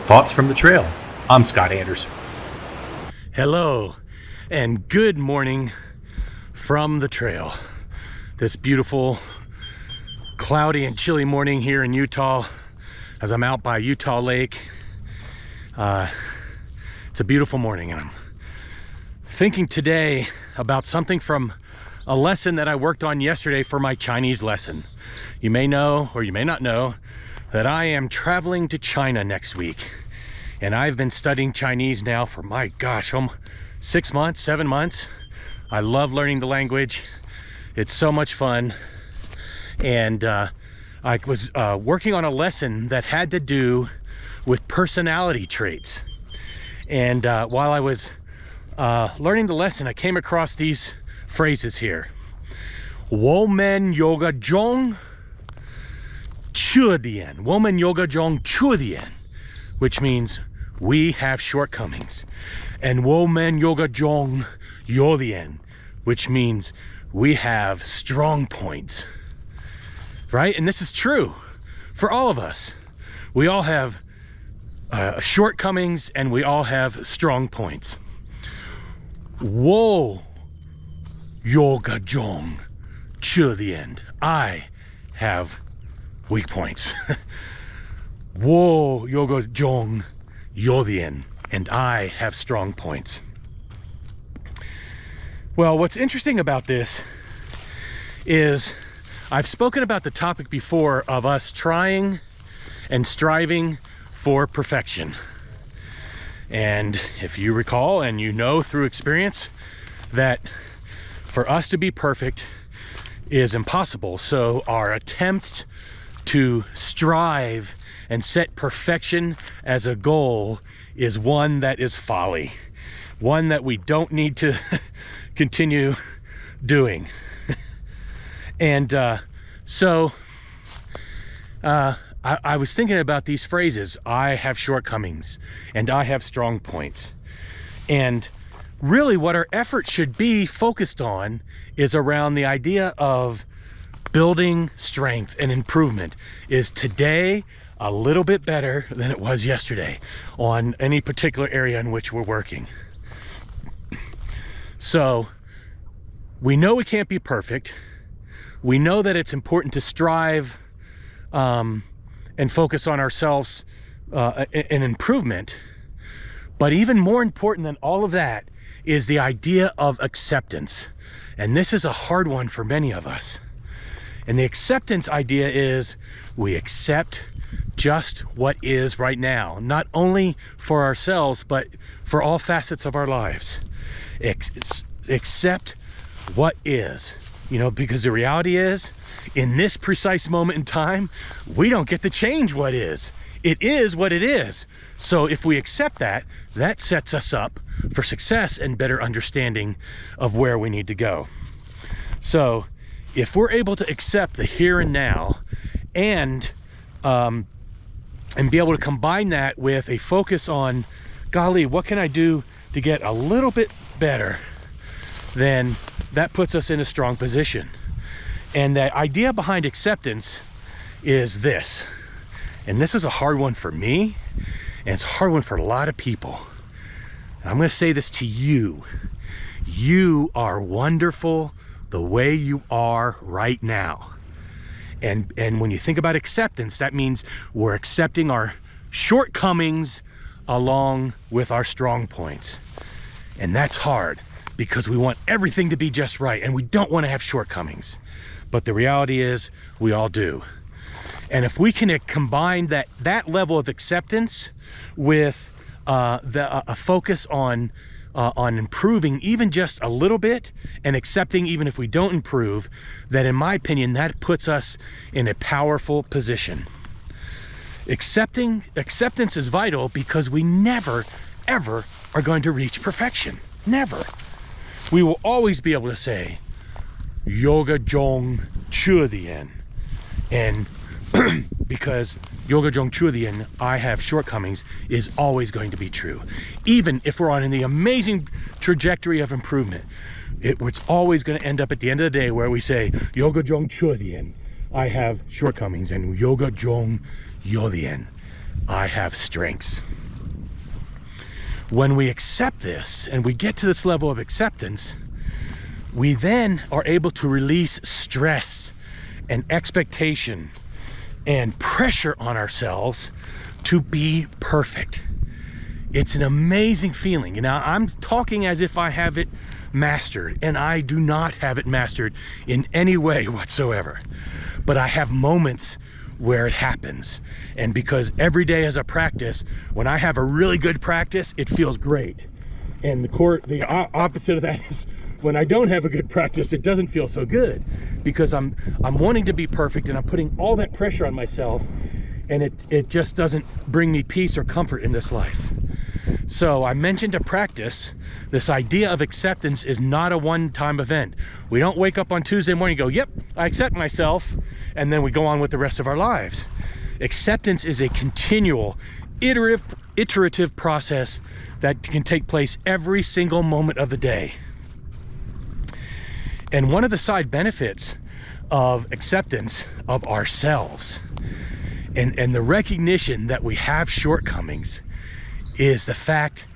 Thoughts from the trail. I'm Scott Anderson. Hello and good morning from the trail. This beautiful, cloudy and chilly morning here in Utah as I'm out by Utah Lake. It's a beautiful morning, and I'm thinking today about something from a lesson that I worked on yesterday for my Chinese lesson. You may know, or you may not know, that I am traveling to China next week. And I've been studying Chinese now for, my gosh, 6 months, 7 months. I love learning the language. It's so much fun. And I was working on a lesson that had to do with personality traits. And while I was learning the lesson, I came across these phrases here. Woman yoga zhong chudian. Woman yoga zhong chudian, which means we have shortcomings. And woman yoga zhong yodian, which means we have strong points. Right? And this is true for all of us. We all have shortcomings and we all have strong points. Wo yoga zhong chudian. I have weak points. Wo yoga zhong yodian. And I have strong points. Well, what's interesting about this is I've spoken about the topic before of us trying and striving for perfection. And if you recall, and you know through experience, that for us to be perfect is impossible. So our attempts to strive and set perfection as a goal is one that is folly, one that we don't need to continue doing. And so I was thinking about these phrases. I have shortcomings and I have strong points. And really what our effort should be focused on is around the idea of building strength and improvement. Is today a little bit better than it was yesterday on any particular area in which we're working? So we know we can't be perfect. We know that it's important to strive and focus on ourselves and improvement. But even more important than all of that is the idea of acceptance. And this is a hard one for many of us. And the acceptance idea is we accept just what is right now, not only for ourselves, but for all facets of our lives. Accept what is, because the reality is, in this precise moment in time, we don't get to change what is. It is what it is. So if we accept that, that sets us up for success and better understanding of where we need to go. So if we're able to accept the here and now and be able to combine that with a focus on, golly, what can I do to get a little bit better, then that puts us in a strong position. And the idea behind acceptance is this, and this is a hard one for me, and it's a hard one for a lot of people. And I'm going to say this to you. You are wonderful the way you are right now. And when you think about acceptance, that means we're accepting our shortcomings along with our strong points. And that's hard because we want everything to be just right and we don't want to have shortcomings. But the reality is we all do. And if we can combine that level of acceptance with a focus on improving even just a little bit and accepting even if we don't improve, then in my opinion, that puts us in a powerful position. Acceptance is vital because we never, ever are going to reach perfection. Never. We will always be able to say, Yoga Zhong Chudian. And because Yoga Zhong Chudian, I have shortcomings, is always going to be true. Even if we're on the amazing trajectory of improvement, it's always going to end up at the end of the day where we say, Yoga Zhong Chudian, I have shortcomings, and Yoga Zhong Yodian, I have strengths. When we accept this and we get to this level of acceptance, we then are able to release stress and expectation and pressure on ourselves to be perfect. It's an amazing feeling. Now, I'm talking as if I have it mastered, and I do not have it mastered in any way whatsoever. But I have moments where it happens. And because every day is a practice, when I have a really good practice, it feels great. And the opposite of that is when I don't have a good practice, it doesn't feel so good, because I'm wanting to be perfect and I'm putting all that pressure on myself, and it just doesn't bring me peace or comfort in this life. So I mentioned a practice. This idea of acceptance is not a one-time event. We don't wake up on Tuesday morning and go, yep, I accept myself, and then we go on with the rest of our lives. Acceptance is a continual, iterative process that can take place every single moment of the day. And one of the side benefits of acceptance of ourselves and the recognition that we have shortcomings is the fact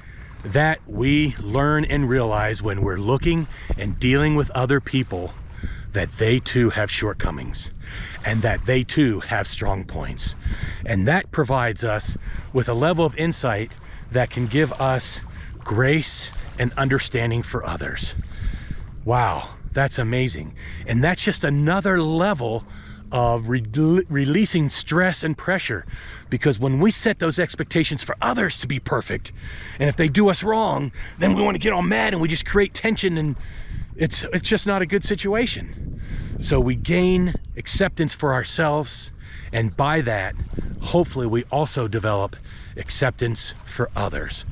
that we learn and realize when we're looking and dealing with other people that they too have shortcomings and that they too have strong points. And that provides us with a level of insight that can give us grace and understanding for others. Wow, that's amazing. And that's just another level of releasing stress and pressure, because when we set those expectations for others to be perfect, and if they do us wrong, then we want to get all mad and we just create tension, and it's just not a good situation. So we gain acceptance for ourselves, and by that, hopefully we also develop acceptance for others.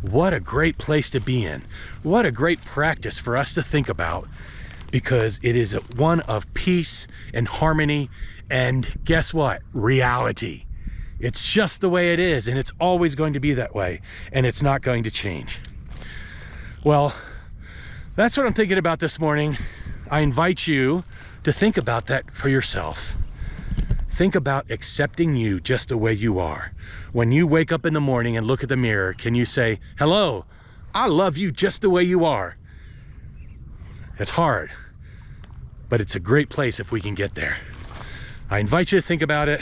What a great place to be in. What a great practice for us to think about, because it is one of peace and harmony, and guess what? Reality. It's just the way it is, and it's always going to be that way, and it's not going to change. Well, that's what I'm thinking about this morning. I invite you to think about that for yourself. Think about accepting you just the way you are. When you wake up in the morning and look at the mirror, can you say, hello, I love you just the way you are? It's hard, but it's a great place if we can get there. I invite you to think about it.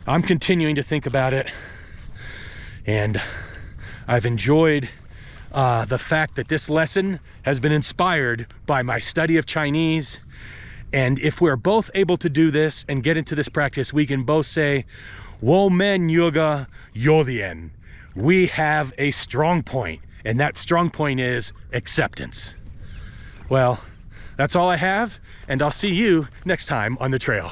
I'm continuing to think about it, and I've enjoyed the fact that this lesson has been inspired by my study of Chinese. And if we're both able to do this and get into this practice, we can both say, Wo men yoga yodien. We have a strong point, and that strong point is acceptance. Well, that's all I have, and I'll see you next time on the trail.